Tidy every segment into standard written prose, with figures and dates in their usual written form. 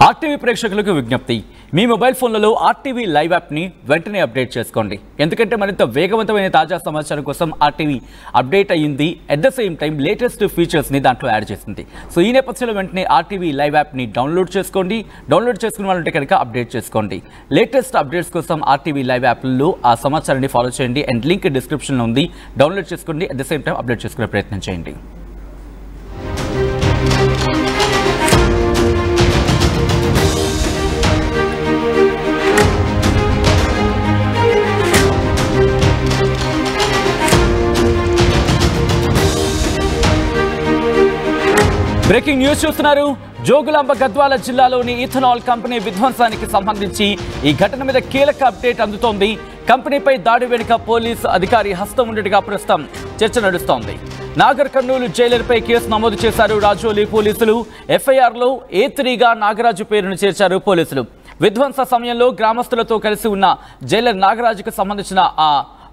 RTV ప్రేక్షకులకు విజ్ఞప్తి, మీ mobile ఫోన్లలో ఆర్టీవీ లైవ్ యాప్ని వెంటనే అప్డేట్ చేసుకోండి. ఎందుకంటే మరింత వేగవంతమైన తాజా సమాచారం కోసం ఆర్టీవీ అప్డేట్ అయ్యింది. At the same time latest ఫీచర్స్ని దాంట్లో యాడ్ చేసింది. సో ఈ నేపథ్యంలో వెంటనే ఆర్టీవీ లైవ్ యాప్ని డౌన్లోడ్ చేసుకోండి. డౌన్లోడ్ చేసుకున్న వాళ్ళంటే కనుక అప్డేట్ చేసుకోండి. లేటెస్ట్ అప్డేట్స్ కోసం ఆర్టీవీ లైవ్ యాప్లో ఆ సమాచారాన్ని ఫాలో చేయండి. అండ్ లింక్ డిస్క్రిప్షన్లో ఉంది, డౌన్లోడ్ చేసుకోండి. At the same time update చేసుకునే ప్రయత్నం చేయండి. బ్రేకింగ్ న్యూస్ చూస్తున్నారు. జోగులాంబ గద్వాల జిల్లాలోని ఇథనాల్ కంపెనీ విధ్వంసానికి సంబంధించి ఈ ఘటన మీద కీలక అప్డేట్ అందుతోంది. కంపెనీపై దాడి వెనుక పోలీసు అధికారి హస్తం ఉన్నట్టుగా ప్రస్తుతం చర్చ నడుస్తోంది. నాగర్ కర్నూలు జైలర్పై కేసు నమోదు చేశారు రాజోలి పోలీసులు. ఎఫ్ఐఆర్లో A3గా నాగరాజు పేరును చేర్చారు పోలీసులు. విధ్వంస సమయంలో గ్రామస్తులతో కలిసి ఉన్న జైలర్ నాగరాజుకు సంబంధించిన ఆ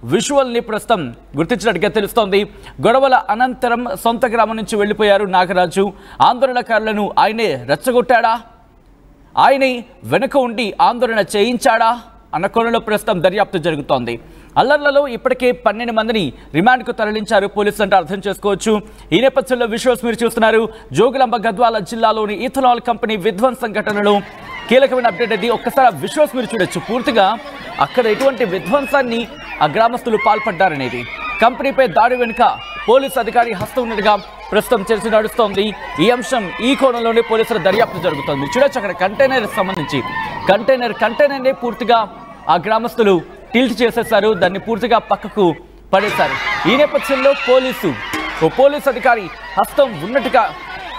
విజువల్ని ప్రస్తుతం గుర్తించినట్టుగా తెలుస్తోంది. గొడవల అనంతరం సొంత గ్రామం నుంచి వెళ్లిపోయారు నాగరాజు. ఆందోళనకారులను ఆయనే రెచ్చగొట్టాడా, ఆయనే వెనుక ఉండి ఆందోళన చేయించాడా అన్న కోణంలో ప్రస్తుతం దర్యాప్తు జరుగుతోంది. అల్లర్లలో ఇప్పటికే 12 మందిని రిమాండ్కు తరలించారు పోలీసులు అంటే అర్థం చేసుకోవచ్చు. ఈ నేపథ్యంలో విజువల్స్ మీరు చూస్తున్నారు. జోగులాంబ గద్వాల జిల్లాలోని ఇథనాల్ కంపెనీ విధ్వంసం ఘటనలో కీలకమైన అప్డేట్ అది. ఒక్కసారి విజువల్స్ మీరు చూడొచ్చు. పూర్తిగా అక్కడ ఎటువంటి విధ్వంసాన్ని ఆ గ్రామస్తులు పాల్పడ్డారనేది, కంపెనీపై దాడి వెనుక పోలీసు అధికారి హస్తం ఉన్నట్టుగా ప్రస్తుతం చర్చ నడుస్తోంది. ఈ అంశం ఈ కోణంలోనే పోలీసుల దర్యాప్తు జరుగుతోంది. చూడొచ్చు అక్కడ కంటైనర్ సంబంధించి కంటైనర్నే పూర్తిగా ఆ గ్రామస్తులు టిల్ట్ చేసేశారు. దాన్ని పూర్తిగా పక్కకు పడేశారు. ఈ నేపథ్యంలో పోలీసు అధికారి హస్తం ఉన్నట్టుగా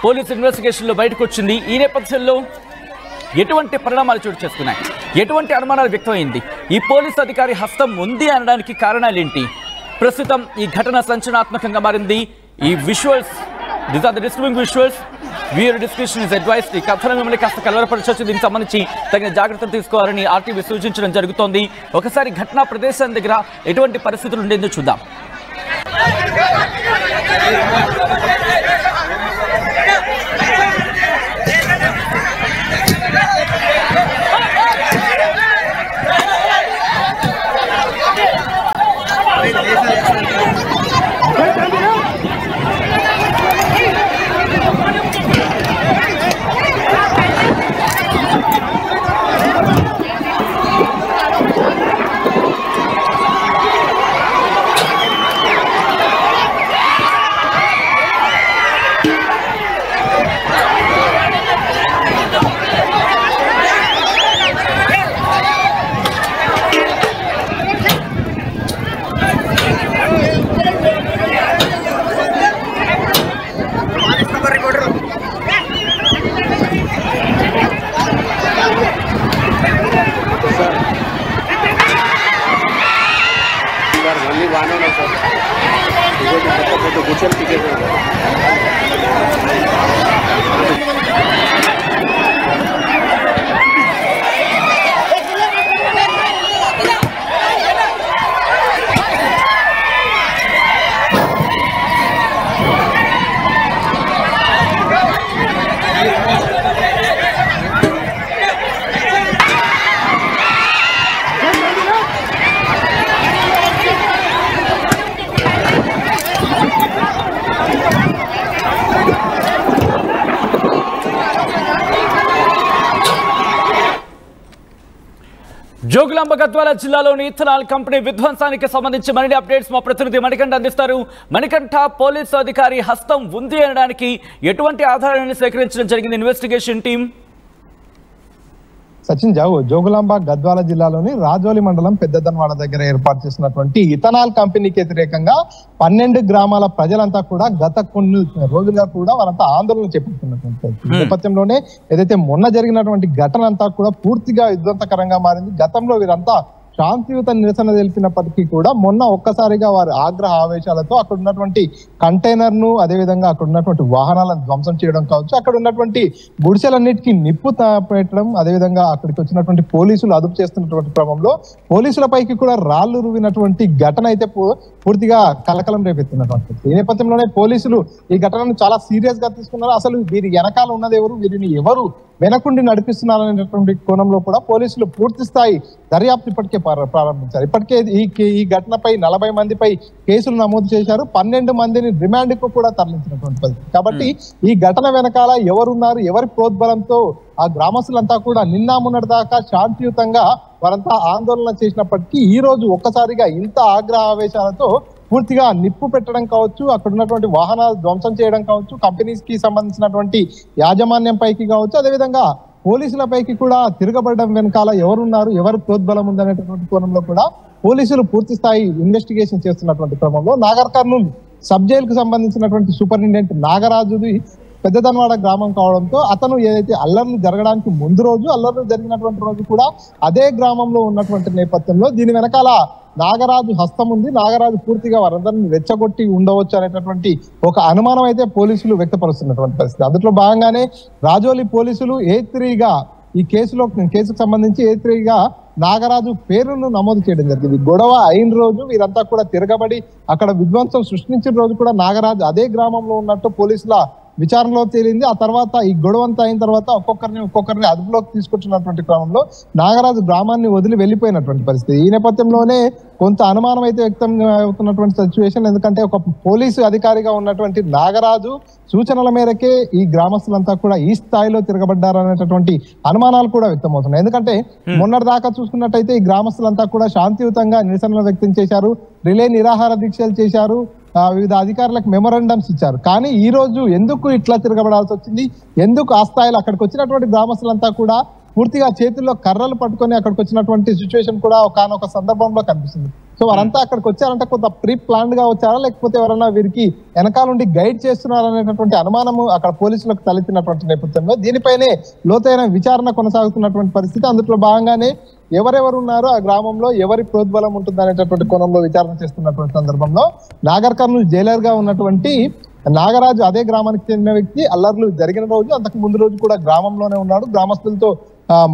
పోలీసు ఇన్వెస్టిగేషన్లో బయటకు వచ్చింది. ఈ నేపథ్యంలో ఎటువంటి పరిణామాలు చోటు చేసుకున్నాయి, ఎటువంటి అనుమానాలు వ్యక్తమైంది, ఈ పోలీసు అధికారి హస్తం ఉంది అనడానికి కారణాలేంటి? ప్రస్తుతం ఈ ఘటన సంచలనాత్మకంగా మారింది. ఈ visuals, these are the disturbing visuals. Viewer description is advised. ఈ కథనం మిమ్మల్ని కాస్త కలవరపరచవచ్చు. దీనికి సంబంధించి తగిన జాగ్రత్తలు తీసుకోవాలని ఆర్టీవీ సూచించడం జరుగుతోంది. ఒకసారి ఘటనా ప్రదేశం దగ్గర ఎటువంటి పరిస్థితులు ఉండేందో చూద్దాం. జోగులాంబ గద్వాల జిల్లాలోని ఇథనాల్ కంపెనీ విధ్వంసానికి సంబంధించి మరిన్ని అప్డేట్స్ మా ప్రతినిధి మణికంఠ అందిస్తారు. మణికంఠ, పోలీసు అధికారి హస్తం ఉంది అనడానికి ఎటువంటి ఆధారాలను సేకరించడం జరిగింది ఇన్వెస్టిగేషన్ టీం? సచిన్, జోగులాంబ గద్వాల జిల్లాలోని రాజోలి మండలం పెద్దదన్వాడ దగ్గర ఏర్పాటు చేసినటువంటి ఇథనాల్ కంపెనీకి వ్యతిరేకంగా 12 గ్రామాల ప్రజలంతా కూడా గత కొన్ని రోజులుగా కూడా వారంతా ఆందోళన చేపడుతున్నటువంటి నేపథ్యంలోనే ఏదైతే మొన్న జరిగినటువంటి ఘటన అంతా కూడా పూర్తిగా విధ్వంసకరంగా మారింది. గతంలో వీరంతా శాంతియుత నిరసన తెలిపినప్పటికీ కూడా మొన్న ఒక్కసారిగా వారి ఆగ్రహ ఆవేశాలతో అక్కడ ఉన్నటువంటి కంటైనర్ ను, అదేవిధంగా అక్కడ ఉన్నటువంటి వాహనాలను ధ్వంసం చేయడం కావచ్చు, అక్కడ ఉన్నటువంటి గుడిసెలన్నిటికీ నిప్పు పెట్టడం, అదేవిధంగా అక్కడికి వచ్చినటువంటి పోలీసులు అదుపు చేస్తున్నటువంటి క్రమంలో పోలీసులపైకి కూడా రాళ్లు రువినటువంటి ఘటన అయితే పూర్తిగా కలకలం రేపెత్తున్నటువంటి. ఈ నేపథ్యంలోనే పోలీసులు ఈ ఘటనను చాలా సీరియస్ గా తీసుకున్నారు. అసలు వీరి వెనకాల ఉన్నది ఎవరు, వీరిని ఎవరు వెనకుండి నడిపిస్తున్నారనేటువంటి కోణంలో కూడా పోలీసులు పూర్తి స్థాయి దర్యాప్తు ఇప్పటికే ప్రారంభించారు. ఇప్పటికే ఈ ఘటనపై 40 మందిపై కేసులు నమోదు చేశారు. 12 మందిని రిమాండ్ కు కూడా తరలించినటువంటి పరిస్థితి. కాబట్టి ఈ ఘటన వెనకాల ఎవరున్నారు, ఎవరి ప్రోద్బలంతో ఆ గ్రామస్తులంతా కూడా నిన్న మొన్నటి దాకా శాంతియుతంగా వారంతా ఆందోళన చేసినప్పటికీ ఈ రోజు ఒక్కసారిగా ఇంత ఆగ్రహ ఆవేశాలతో పూర్తిగా నిప్పు పెట్టడం కావచ్చు, అక్కడ ఉన్నటువంటి వాహనాలు ధ్వంసం చేయడం కావచ్చు, కంపెనీస్ కి సంబంధించినటువంటి యాజమాన్యం పైకి కావచ్చు, అదేవిధంగా పోలీసుల పైకి కూడా తిరగబడడం వెనకాల ఎవరున్నారు, ఎవరి ప్రోద్బలం ఉందనేటటువంటి కోణంలో కూడా పోలీసులు పూర్తి స్థాయి ఇన్వెస్టిగేషన్ చేస్తున్నటువంటి క్రమంలో నాగర్ కర్నూలు సబ్ జైలుకు సంబంధించినటువంటి సూపరింటెండెంట్ నాగరాజుది పెద్దదన్వాడ గ్రామం కావడంతో అతను ఏదైతే అల్లర్లు జరగడానికి ముందు రోజు, అల్లర్లు జరిగినటువంటి రోజు కూడా అదే గ్రామంలో ఉన్నటువంటి నేపథ్యంలో దీని వెనకాల నాగరాజు హస్తం ఉంది, నాగరాజు పూర్తిగా వారందరినీ రెచ్చగొట్టి ఉండవచ్చు అనేటటువంటి ఒక అనుమానం అయితే పోలీసులు వ్యక్తపరుస్తున్నటువంటి పరిస్థితి. అందులో భాగంగానే రాజోలి పోలీసులు A3గా ఈ కేసుకు సంబంధించి A3గా నాగరాజు పేరును నమోదు చేయడం జరిగింది. గొడవ అయిన రోజు వీరంతా కూడా తిరగబడి అక్కడ విధ్వంసం సృష్టించిన రోజు కూడా నాగరాజు అదే గ్రామంలో ఉన్నట్టు పోలీసుల విచారణలో తేలింది. ఆ తర్వాత ఈ గొడవంతా అయిన తర్వాత ఒక్కొక్కరిని అదుపులోకి తీసుకొచ్చినటువంటి క్రమంలో నాగరాజు గ్రామాన్ని వదిలి వెళ్ళిపోయినటువంటి పరిస్థితి. ఈ నేపథ్యంలోనే కొంత అనుమానం అయితే వ్యక్తం అవుతున్నటువంటి సిచ్యువేషన్. ఎందుకంటే ఒక పోలీసు అధికారిగా ఉన్నటువంటి నాగరాజు సూచనల మేరకే ఈ గ్రామస్తులంతా కూడా ఈ స్థాయిలో తిరగబడ్డారనేటటువంటి అనుమానాలు కూడా వ్యక్తమవుతున్నాయి. ఎందుకంటే మొన్నటి దాకా చూసుకున్నట్టయితే ఈ గ్రామస్తులంతా కూడా శాంతియుతంగా నిరసనలు వ్యక్తం చేశారు, రిలే నిరాహార దీక్షలు చేశారు, వివిధ అధికారులకు మెమోరాండమ్స్ ఇచ్చారు. కానీ ఈ రోజు ఎందుకు ఇట్లా తిరగబడాల్సి వచ్చింది, ఎందుకు ఆ స్థాయిలో అక్కడికి వచ్చినటువంటి గ్రామస్తులంతా కూడా పూర్తిగా చేతుల్లో కర్రలు పట్టుకొని అక్కడికి వచ్చినటువంటి సిచ్యువేషన్ కూడా ఒకనొక సందర్భంలో కనిపిస్తుంది. సో వారంతా అక్కడికి వచ్చారంటే కొంత ప్రీ ప్లాన్డ్ గా వచ్చారా, లేకపోతే ఎవరైనా వీరికి వెనకాల నుండి గైడ్ చేస్తున్నారనేటటువంటి అనుమానము అక్కడ పోలీసులకు తలెత్తినటువంటి నేపథ్యంలో దీనిపైనే లోతైన విచారణ కొనసాగుతున్నటువంటి పరిస్థితి. అందులో భాగంగానే ఎవరెవరు ఉన్నారో ఆ గ్రామంలో ఎవరి ప్రోద్బలం ఉంటుంది అనేటటువంటి కోణంలో విచారణ చేస్తున్నటువంటి సందర్భంలో నాగర్ కర్నూలు జైలర్ గా ఉన్నటువంటి నాగరాజు అదే గ్రామానికి చెందిన వ్యక్తి అల్లర్లు జరిగిన రోజు, అంతకు ముందు రోజు కూడా గ్రామంలోనే ఉన్నాడు, గ్రామస్తులతో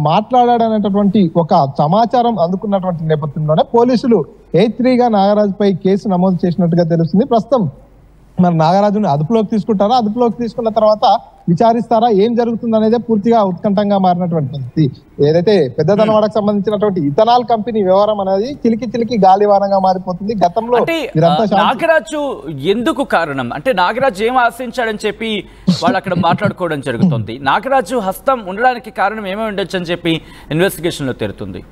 మాట్లాడాడనేటటువంటి ఒక సమాచారం అందుకున్నటువంటి నేపథ్యంలోనే పోలీసులు A3గా నాగరాజుపై కేసు నమోదు చేసినట్టుగా తెలుస్తుంది. ప్రస్తుతం మరి నాగరాజుని అదుపులోకి తీసుకుంటారా, అదుపులోకి తీసుకున్న తర్వాత విచారిస్తారా, ఏం జరుగుతుంది అనేది పూర్తిగా ఉత్కంఠంగా మారినటువంటి పరిస్థితి. ఏదైతే పెద్దదనవాడకు సంబంధించినటువంటి ఇథనాల్ కంపెనీ వ్యవహారం అనేది చిలికి గాలివానంగా మారిపోతుంది. గతంలో నాగరాజు ఎందుకు కారణం అంటే నాగరాజు ఏం ఆశించాడని చెప్పి వాళ్ళు అక్కడ మాట్లాడుకోవడం జరుగుతుంది. నాగరాజు హస్తం ఉండడానికి కారణం ఏమై ఉండొచ్చు అని చెప్పి ఇన్వెస్టిగేషన్ లో తేలుతుంది.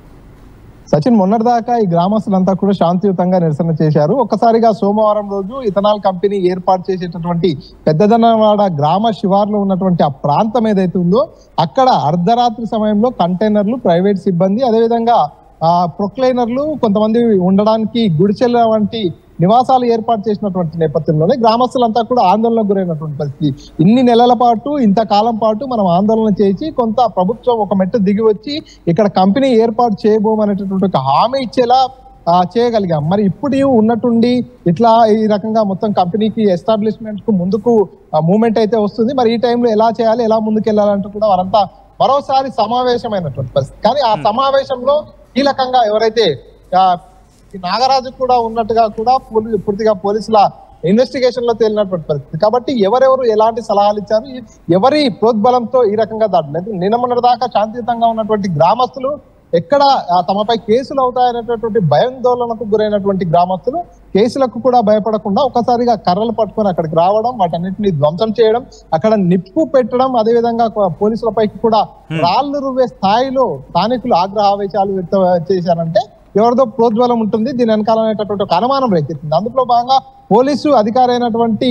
సచిన్, మొన్నటిదాకా ఈ గ్రామస్తులంతా కూడా శాంతియుతంగా నిరసన చేశారు. ఒక్కసారిగా సోమవారం రోజు ఇథనాల్ కంపెనీ ఏర్పాటు చేసేటటువంటి పెద్దదనవాడ గ్రామ శివార్లో ఉన్నటువంటి ఆ ప్రాంతం ఏదైతే ఉందో అక్కడ అర్ధరాత్రి సమయంలో కంటైనర్లు, ప్రైవేట్ సిబ్బంది, అదేవిధంగా ప్రొక్లైనర్లు, కొంతమంది ఉండడానికి గుడిచెల వంటి నివాసాలు ఏర్పాటు చేసినటువంటి నేపథ్యంలోనే గ్రామస్తులంతా కూడా ఆందోళనకు గురైనటువంటి పరిస్థితి. ఇన్ని నెలల పాటు, ఇంతకాలం పాటు మనం ఆందోళన చేసి కొంత ప్రభుత్వం ఒక మెట్టు దిగి వచ్చి ఇక్కడ కంపెనీ ఏర్పాటు చేయబోమనేటటువంటి ఒక హామీ ఇచ్చేలా చేయగలిగాం. మరి ఇప్పుడు ఉన్నట్టుండి ఇట్లా ఈ రకంగా మొత్తం కంపెనీకి ఎస్టాబ్లిష్మెంట్ కు ముందుకు మూవ్మెంట్ అయితే వస్తుంది. మరి ఈ టైంలో ఎలా చేయాలి, ఎలా ముందుకు వెళ్ళాలంటూ కూడా వారంతా మరోసారి సమావేశమైనటువంటి పరిస్థితి. కానీ ఆ సమావేశంలో కీలకంగా ఎవరైతే నాగరాజు కూడా ఉన్నట్టుగా కూడా పూర్తిగా పోలీసుల ఇన్వెస్టిగేషన్ లో తేలినటువంటి పరిస్థితి. కాబట్టి ఎవరెవరు ఎలాంటి సలహాలు ఇచ్చారు, ఎవరి ప్రోద్బలంతో ఈ రకంగా దాటలేదు. నిన్న మొన్నటి దాకా శాంతియుతంగా ఉన్నటువంటి గ్రామస్తులు ఎక్కడ తమపై కేసులు అవుతాయనేటటువంటి భయాందోళనకు గురైనటువంటి గ్రామస్తులు కేసులకు కూడా భయపడకుండా ఒకసారిగా కర్రలు పట్టుకొని అక్కడికి రావడం, వాటన్నిటిని ధ్వంసం చేయడం, అక్కడ నిప్పు పెట్టడం, అదేవిధంగా పోలీసులపైకి కూడా రాళ్లు రువ్వే స్థాయిలో స్థానికులు ఆగ్రహావేశాలు వ్యక్తం చేశారంటే ఎవరిదో ప్రోద్బలం ఉంటుంది దీని వెనకాలనేటటువంటి ఒక అనుమానం రేకెత్తింది. అందులో భాగంగా పోలీసు అధికారి అయినటువంటి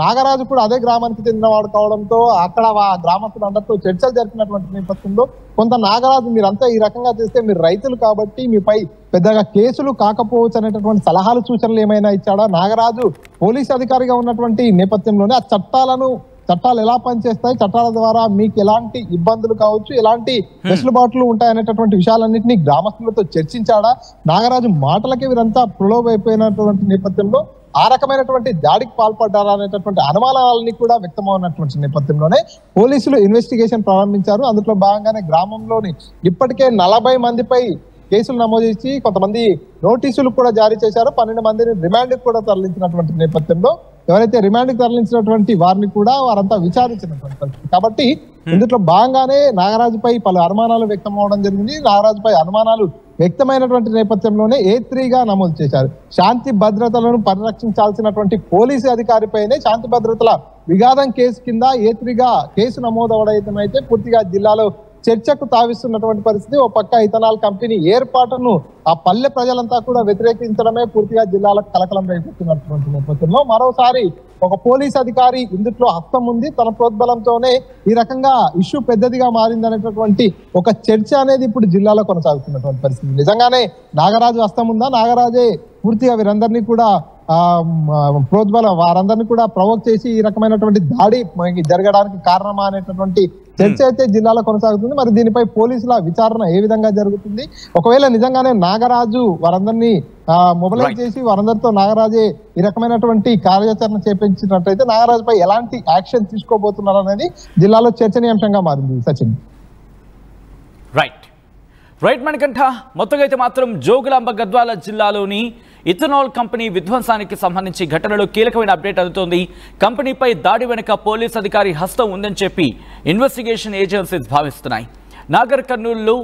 నాగరాజు కూడా అదే గ్రామానికి చెందినవాడు కావడంతో అక్కడ గ్రామస్తులు అందరితో చర్చలు జరిపినటువంటి నేపథ్యంలో కొంత నాగరాజు మీరంతా ఈ రకంగా చేస్తే మీరు రైతులు కాబట్టి మీపై పెద్దగా కేసులు కాకపోవచ్చు అనేటటువంటి సలహాలు, సూచనలు ఏమైనా ఇచ్చాడా? నాగరాజు పోలీసు అధికారిగా ఉన్నటువంటి నేపథ్యంలోనే ఆ చట్టాలు ఎలా పనిచేస్తాయి, చట్టాల ద్వారా మీకు ఎలాంటి ఇబ్బందులు కావచ్చు, ఎలాంటి వెసులుబాట్లు ఉంటాయనేటటువంటి విషయాలన్నింటినీ గ్రామస్తులతో చర్చించాడా? నాగరాజు మాటలకి వీరంతా ప్రలోభైపోయినటువంటి నేపథ్యంలో ఆ రకమైనటువంటి దాడికి పాల్పడ్డారా అనేటటువంటి అనుమానాలని కూడా వ్యక్తమవుతున్నటువంటి నేపథ్యంలోనే పోలీసులు ఇన్వెస్టిగేషన్ ప్రారంభించారు. అందులో భాగంగానే గ్రామంలోని ఇప్పటికే 40 మందిపై కేసులు నమోదు చేసి కొంతమంది నోటీసులు కూడా జారీ చేశారు. 12 మందిని రిమాండ్ కూడా తరలించినటువంటి నేపథ్యంలో ఎవరైతే రిమాండ్కి తరలించినటువంటి వారిని కూడా వారంతా విచారించినటువంటి పరిస్థితి. కాబట్టి ఇందులో భాగంగానే నాగరాజుపై పలు అనుమానాలు వ్యక్తం అవడం జరిగింది. నాగరాజుపై అనుమానాలు వ్యక్తమైనటువంటి నేపథ్యంలోనే A3గా నమోదు చేశారు. శాంతి భద్రతలను పరిరక్షించాల్సినటువంటి పోలీసు అధికారిపైనే శాంతి భద్రతల విఘాతం కేసు కింద A3గా కేసు నమోదు అవడం అయితే పూర్తిగా జిల్లాలో చర్చకు తావిస్తున్నటువంటి పరిస్థితి. ఓ పక్క ఇథనాల్ కంపెనీ ఏర్పాటును ఆ పల్లె ప్రజలంతా కూడా వ్యతిరేకించడమే పూర్తిగా జిల్లాలకు కలకలం రేపుతున్నటువంటి నేపథ్యంలో మరోసారి ఒక పోలీస్ అధికారి ఇందులో హస్తం ఉంది. తన ప్రోద్బలంతోనే ఈ రకంగా ఇష్యూ పెద్దదిగా మారిందనేటటువంటి ఒక చర్చ అనేది ఇప్పుడు జిల్లాలో కొనసాగుతున్నటువంటి పరిస్థితి. నిజంగానే నాగరాజు హస్తం ఉందా, నాగరాజే పూర్తిగా వీరందరినీ కూడా ప్రోద్బలం వారందరినీ కూడా ప్రవోక్ చేసి ఈ రకమైనటువంటి దాడి జరగడానికి కారణమా అనేటటువంటి చర్చ అయితే జిల్లాలో కొనసాగుతుంది. మరి దీనిపై పోలీసుల విచారణ ఏ విధంగా జరుగుతుంది? ఒకవేళ నిజంగానే నాగరాజు వారందరినీ మొబిలైజ్ చేసి వారందరితో నాగరాజే ఈ రకమైనటువంటి కార్యాచరణ చేపించినట్లయితే నాగరాజుపై ఎలాంటి యాక్షన్ తీసుకోబోతున్నారు అనేది జిల్లాలో చర్చనీయాంశంగా మారింది. సచిన్. రైట్ మణికంఠ, మొత్తంగా అయితే మాత్రం జోగులాంబ గద్వాల జిల్లాలోని ఇథనాల్ కంపెనీ విధ్వంసానికి సంబంధించి ఘటనలో కీలకమైన అప్డేట్ అందుతోంది. కంపెనీపై దాడి వెనుక పోలీస్ అధికారి హస్తం ఉందని చెప్పి ఇన్వెస్టిగేషన్ ఏజెన్సీస్ భావిస్తున్నాయి. నాగర్ కర్నూలులో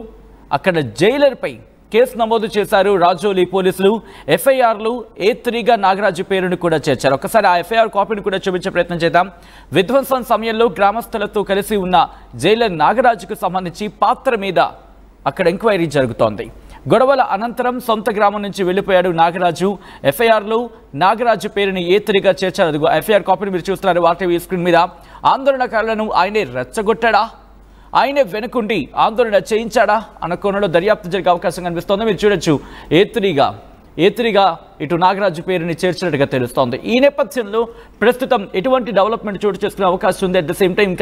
అక్కడ జైలర్పై కేసు నమోదు చేశారు రాజోలి పోలీసులు. ఎఫ్ఐఆర్లు A3గా నాగరాజు పేరును కూడా చేర్చారు. ఒకసారి ఆ ఎఫ్ఐఆర్ కాపీని కూడా చూపించే ప్రయత్నం చేద్దాం. విధ్వంసం సమయంలో గ్రామస్తులతో కలిసి ఉన్న జైలర్ నాగరాజుకు సంబంధించి పాత్ర మీద అక్కడ ఎంక్వైరీ జరుగుతోంది. గొడవల అనంతరం సొంత గ్రామం నుంచి వెళ్ళిపోయాడు నాగరాజు. ఎఫ్ఐఆర్లో నాగరాజు పేరుని A3గా చేర్చారు. అదిగో ఎఫ్ఐఆర్ కాపీని మీరు చూస్తున్నారు వార్టీవీ స్క్రీన్ మీద. ఆందోళనకారులను ఆయనే రెచ్చగొట్టాడా, ఆయనే వెనుకుండి ఆందోళన చేయించాడా అన్న కోణంలో దర్యాప్తు జరిగే అవకాశం కనిపిస్తోంది. మీరు చూడొచ్చు A3గా ఇటు నాగరాజు పేరుని చేర్చినట్టుగా తెలుస్తోంది. ఈ నేపథ్యంలో ప్రస్తుతం ఎటువంటి డెవలప్మెంట్ చోటు చేసుకునే అవకాశం ఉంది. అట్ ద సేమ్ టైం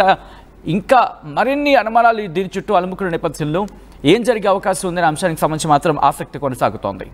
ఇంకా మరిన్ని అనుమానాలు దీని చుట్టూ అలుముకున్న నేపథ్యంలో ఏం జరిగే అవకాశం ఉందనే అంశానికి సంబంధించి మాత్రం ఆసక్తి కొనసాగుతోంది.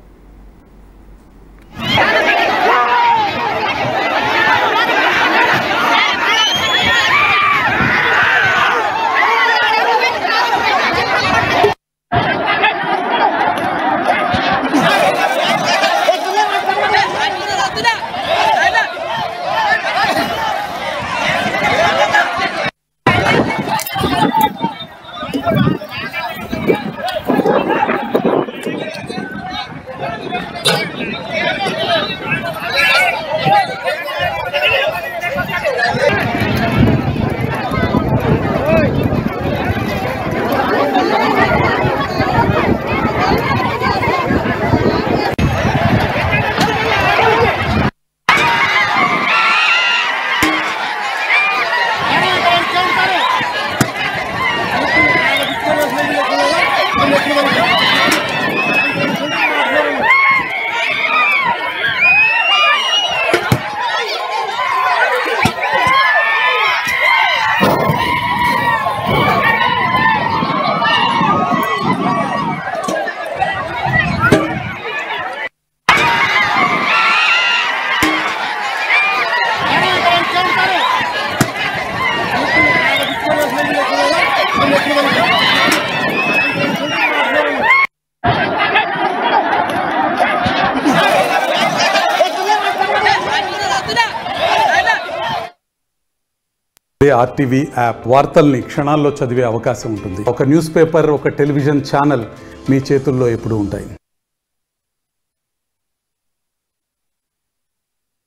ఆర్టీవీ యాప్ వార్తల్ని క్షణాల్లో చదివే అవకాశం ఉంటుంది. ఒక న్యూస్ పేపర్, ఒక టెలివిజన్ ఛానల్ మీ చేతుల్లో ఎప్పుడూ ఉంటాయి.